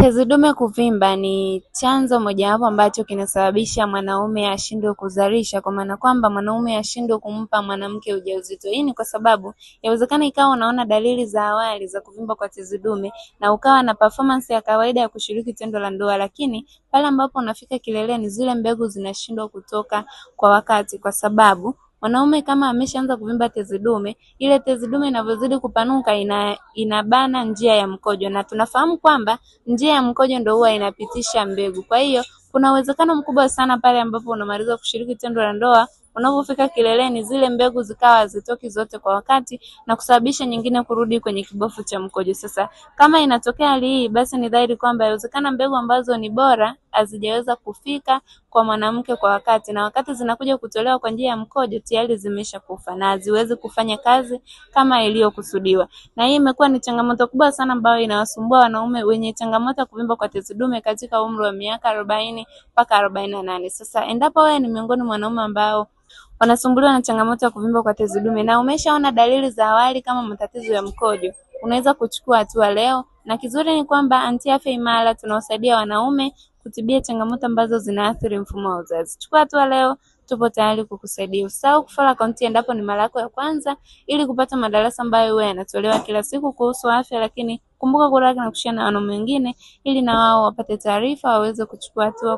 Tezi dume kuvimba ni chanzo mojawapo ambacho kinasababisha mwanaume ashindwe kuzalisha, kwa maana kwamba mwanaume ashindwe kumpa mwanamke ujauzito. Hii ni kwa sababu yawezekana ikawa unaona dalili za awali za kuvimba kwa tezi dume na ukawa na performance ya kawaida ya kushiriki tendo la ndoa, lakini pale ambapo unafika kileleni zile mbegu zinashindwa kutoka kwa wakati, kwa sababu mwanaume kama ameshaanza kuvimba tezi dume, ile tezi dume inavyozidi kupanuka inabana njia ya mkojo, na tunafahamu kwamba njia ya mkojo ndio huwa inapitisha mbegu. Kwa hiyo kuna uwezekano mkubwa sana pale ambapo unamaliza kushiriki tendo la ndoa, unapofika kileleni zile mbegu zikawa hazitoki zote kwa wakati na kusababisha nyingine kurudi kwenye kibofu cha mkojo. Sasa kama inatokea hali hii, basi ni dhahiri kwamba inawezekana mbegu ambazo ni bora hazijaweza kufika kwa mwanamke kwa wakati, na wakati zinakuja kutolewa kwa njia ya mkojo tayari zimeshakufa na haziwezi kufanya kazi kama iliyokusudiwa. Na hii imekuwa ni changamoto kubwa sana ambayo inawasumbua wanaume wenye changamoto ya kuvimba kwa tezi dume katika umri wa miaka 40 mpaka 48. Sasa endapo wewe ni miongoni mwa wanaume ambao wanasumbuliwa na changamoto ya kuvimba kwa tezi dume na umeshaona dalili za awali kama matatizo ya mkojo, unaweza kuchukua hatua leo. Na kizuri ni kwamba Anti-Afya Imara tunawasaidia wanaume kutibia changamoto ambazo zinaathiri mfumo wa uzazi. Chukua hatua leo, tupo tayari kukusaidia. Usisahau kufollow akaunti endapo ni mara yako ya kwanza, ili kupata madarasa ambayo huwa yanatolewa kila siku kuhusu afya, lakini kumbuka kulike na kushare na wanaume wengine ili na wao wapate taarifa waweze kuchukua hatua.